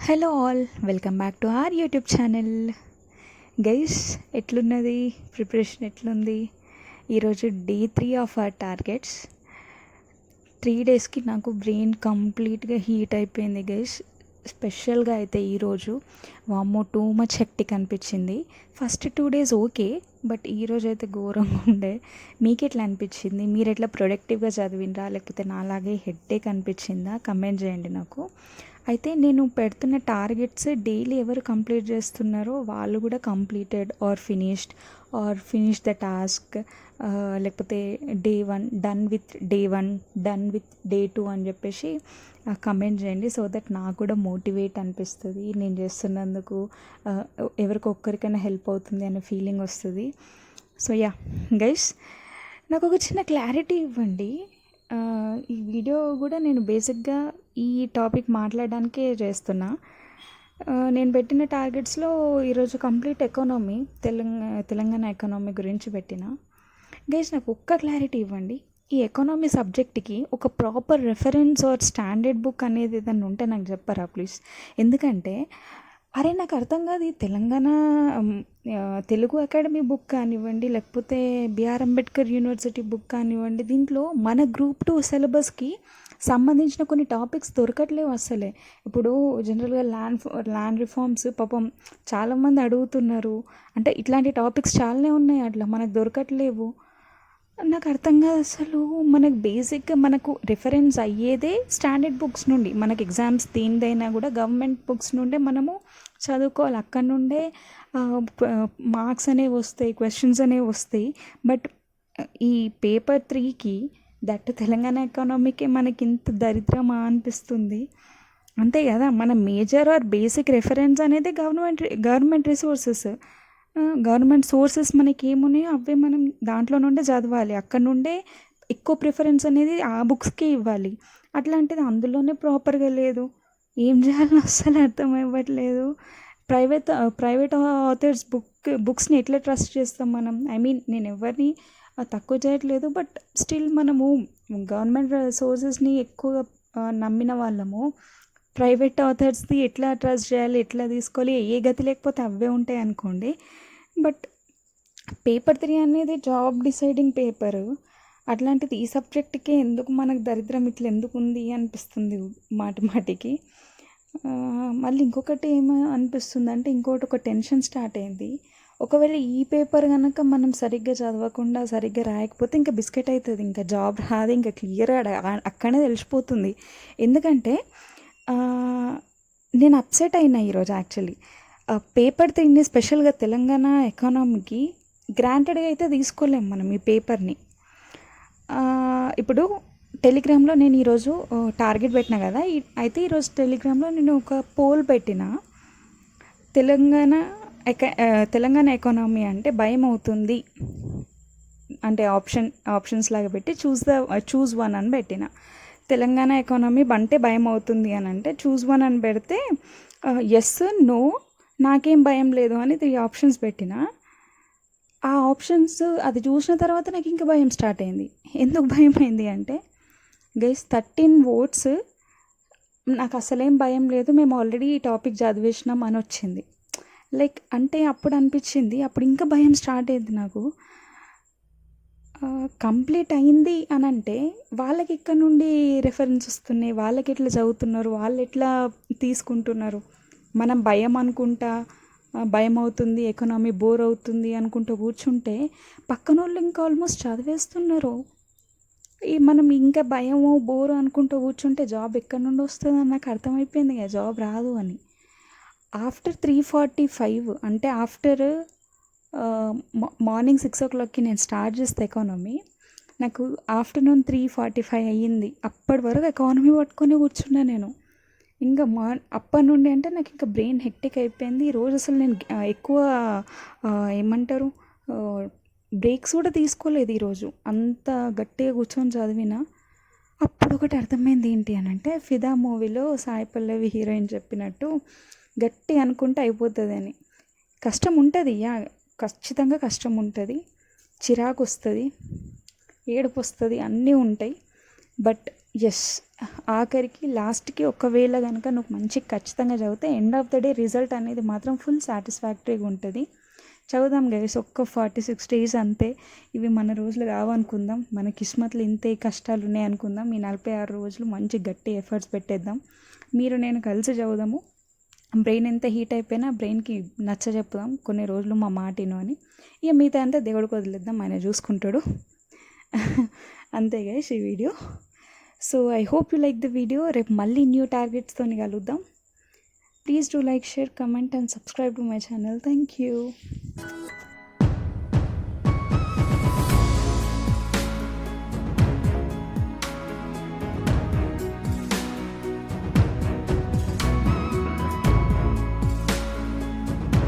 Hello all, welcome back to our YouTube channel. Guys, ఎట్లున్నది preparation? ఎట్లుంది? ఈరోజు day 3 of our targets. 3 డేస్కి నాకు బ్రెయిన్ కంప్లీట్గా హీట్ అయిపోయింది గైస్. స్పెషల్గా అయితే ఈరోజు వామ్మో టూ మచ్ హెక్టిక్ అనిపించింది. ఫస్ట్ 2 డేస్ ఓకే, బట్ ఈరోజు అయితే ఘోరంగా ఉండే. మీకు ఎట్లా అనిపించింది? మీరు ఎట్లా ప్రొడక్టివ్గా చదివినరా, లేకపోతే నాలాగే హెడ్ఏక్ అనిపించిందా? కమెంట్ చేయండి నాకు. అయితే నేను పెడుతున్న టార్గెట్స్ డైలీ ఎవరు కంప్లీట్ చేస్తున్నారో వాళ్ళు కూడా completed or finish the task, లేకపోతే డే 1 డన్ విత్ డే 2 అని చెప్పేసి కమెంట్ చేయండి. సో దట్ నాకు కూడా మోటివేట్ అనిపిస్తుంది, నేను చేస్తున్నందుకు ఎవరికొక్కరికైనా హెల్ప్ అవుతుంది అనే ఫీలింగ్ వస్తుంది. సో యా గైస్, నాకు ఒక చిన్న క్లారిటీ ఇవ్వండి. ఈ వీడియో కూడా నేను బేసిక్గా ఈ టాపిక్ మాట్లాడడానికే చేస్తున్నా. నేను పెట్టిన టార్గెట్స్లో ఈరోజు కంప్లీట్ ఎకానమీ, తెలంగాణ ఎకానమీ గురించి పెట్టిన. గైస్, నాకు ఒక్క క్లారిటీ ఇవ్వండి. ఈ ఎకానమీ సబ్జెక్ట్కి ఒక proper reference or standard book అనేది ఏదైనా ఉంటే నాకు చెప్పరా ప్లీజ్. ఎందుకంటే నాకు అర్థం కాదు, ఈ తెలంగాణ తెలుగు అకాడమీ బుక్ కానివ్వండి, లేకపోతే బిఆర్ అంబేద్కర్ యూనివర్సిటీ బుక్ కానివ్వండి, దీంట్లో మన గ్రూప్ 2 సిలబస్కి సంబంధించిన కొన్ని టాపిక్స్ దొరకట్లేవు అసలే. ఇప్పుడు జనరల్గా ల్యాండ్ రిఫార్మ్స్ పాపం చాలామంది అడుగుతున్నారు. అంటే ఇట్లాంటి టాపిక్స్ చాలానే ఉన్నాయి, అట్లా మనకు దొరకట్లేవు. నాకు అర్థం కాదు అసలు. మనకు బేసిక్గా మనకు రిఫరెన్స్ అయ్యేదే స్టాండర్డ్ బుక్స్ నుండి. మనకి ఎగ్జామ్స్ దేనిదైనా కూడా గవర్నమెంట్ బుక్స్ నుండే మనము చదువుకోవాలి. అక్కడ నుండే మార్క్స్ అనేవి వస్తాయి, క్వశ్చన్స్ అనేవి వస్తాయి. బట్ ఈ పేపర్ 3కి దట్ తెలంగాణ ఎకానమీకే మనకి ఇంత దరిద్రమా అనిపిస్తుంది. అంతే కదా, మన మేజర్ ఆర్ బేసిక్ రెఫరెన్స్ అనేది గవర్నమెంట్ రిసోర్సెస్, గవర్నమెంట్ సోర్సెస్ మనకి ఏమున్నాయో అవే మనం దాంట్లో నుండే చదవాలి. అక్కడ నుండే ఎక్కువ ప్రిఫరెన్స్ అనేది ఆ బుక్స్కే ఇవ్వాలి. అట్లాంటిది అందులోనే ప్రాపర్గా లేదు. ఏం చేయాలో అస్సలు అర్థం అవ్వట్లేదు. ప్రైవేట్ ఆథర్స్ బుక్స్ని ఎట్లా ట్రస్ట్ చేస్తాం మనం? నేను ఎవరిని తక్కువ చేయట్లేదు, బట్ స్టిల్ మనము గవర్నమెంట్ సోర్సెస్ని ఎక్కువగా నమ్మిన వాళ్ళము ప్రైవేట్ ఆథర్స్ది ఎట్లా ట్రస్ట్ చేయాలి, ఎట్లా తీసుకోవాలి? ఏ గతి లేకపోతే అవే ఉంటాయి అనుకోండి. బట్ పేపర్ 3 అనేది జాబ్ డిసైడింగ్ పేపరు. అట్లాంటిది ఈ సబ్జెక్ట్కే ఎందుకు మనకు దరిద్రం ఇట్లా ఎందుకు ఉంది అనిపిస్తుంది మాటికి. మళ్ళీ ఇంకొకటి ఏమో అనిపిస్తుంది అంటే, ఒక టెన్షన్ స్టార్ట్ అయింది. ఒకవేళ ఈ పేపర్ కనుక మనం సరిగ్గా చదవకుండా సరిగ్గా రాయకపోతే ఇంకా బిస్కెట్ అవుతుంది, ఇంకా జాబ్ రాదు, ఇంకా క్లియర్గా అక్కడే తెలిసిపోతుంది. ఎందుకంటే నేను అప్సెట్ అయినా ఈరోజు. యాక్చువల్లీ పేపర్ 3ని స్పెషల్గా తెలంగాణ ఎకానమీకి గ్రాంటెడ్గా అయితే తీసుకోలేము మనం ఈ పేపర్ని. ఇప్పుడు టెలిగ్రామ్లో నేను ఈరోజు టార్గెట్ పెట్టినా కదా, అయితే ఈరోజు టెలిగ్రామ్లో నేను ఒక పోల్ పెట్టిన. తెలంగాణ ఎకానమీ అంటే భయం అవుతుంది అంటే ఆప్షన్స్ లాగా పెట్టి చూస్ 1 అని పెట్టిన. తెలంగాణ ఎకానమీ అంటే భయం అవుతుంది అని అంటే చూస్ 1 అని పెడితే ఎస్, నో, నాకేం భయం లేదు అని 3 ఆప్షన్స్ పెట్టిన. ఆ ఆప్షన్స్ అది చూసిన తర్వాత నాకు ఇంకా భయం స్టార్ట్ అయింది. ఎందుకు భయం అయింది అంటే గైస్, 13 votes నాకు అసలేం భయం లేదు, మేము ఆల్రెడీ ఈ టాపిక్ చదివేసినాం అని వచ్చింది. అంటే అప్పుడు అనిపించింది, అప్పుడు ఇంకా భయం స్టార్ట్ అయింది నాకు. కంప్లీట్ అయింది అని అంటే వాళ్ళకి ఇక్కడ నుండి రెఫరెన్స్ వస్తున్నాయి, వాళ్ళకి ఎట్లా చదువుతున్నారు, వాళ్ళు ఎట్లా తీసుకుంటున్నారు. మనం భయం అవుతుంది, ఎకానమీ బోర్ అవుతుంది అనుకుంటూ కూర్చుంటే పక్కన వాళ్ళు ఇంకా ఆల్మోస్ట్ చదివేస్తున్నారు. మనం ఇంకా భయము బోరు అనుకుంటూ కూర్చుంటే జాబ్ ఎక్కడి నుండి వస్తుందని నాకు అర్థమైపోయింది కదా, జాబ్ రాదు అని. ఆఫ్టర్ 3:45 అంటే ఆఫ్టర్ మార్నింగ్ 6 o'clockకి నేను స్టార్ట్ చేస్తే ఎకానమీ, నాకు ఆఫ్టర్నూన్ 3:45 అయ్యింది. అప్పటి వరకు ఎకానమీ పట్టుకొని కూర్చున్నా నేను. ఇంకా అప్పటి నుండి అంటే నాకు ఇంకా బ్రెయిన్ హెక్టిక్ అయిపోయింది. ఈరోజు అసలు నేను ఎక్కువ ఏమంటారు బ్రేక్స్ కూడా తీసుకోలేదు ఈరోజు, అంత గట్టిగా కూర్చొని చదివిన. అప్పుడు ఒకటి అర్థమైంది ఏంటి అని అంటే, ఫిదా మూవీలో సాయి పల్లవి హీరోయిన్ చెప్పినట్టు గట్టి అనుకుంటే అయిపోతుంది అని. కష్టం ఉంటుంది, ఖచ్చితంగా కష్టం ఉంటుంది, చిరాకు వస్తుంది, ఏడుపు వస్తుంది, అన్నీ ఉంటాయి. బట్ ఎస్, ఆఖరికి లాస్ట్కి ఒకవేళ కనుక నువ్వు మంచిగా ఖచ్చితంగా చదివితే end of the day result అనేది మాత్రం ఫుల్ సాటిస్ఫాక్టరీగా ఉంటుంది. చదువుదాం గైస్, ఒక్క 46 డేస్ అంతే. ఇవి మన రోజులు కావనుకుందాం, మన కిస్మత్లు ఇంతే కష్టాలు ఉన్నాయి అనుకుందాం. ఈ 46 రోజులు మంచి గట్టి ఎఫర్ట్స్ పెట్టేద్దాం. మీరు నేను కలిసి చదువుదాము. బ్రెయిన్ ఎంత హీట్ అయిపోయినా బ్రెయిన్కి నచ్చ చెప్పుదాం కొన్ని రోజులు మా మాటిను అని. ఇక మిగతా అంతా దేవుడికి వదిలేద్దాం, ఆయన చూసుకుంటాడు. అంతే గైస్ ఈ video. So I hope you like the video. రేపు మళ్ళీ న్యూ టార్గెట్స్తో కలుద్దాం. Please do like, share, comment and subscribe to my channel. Thank you.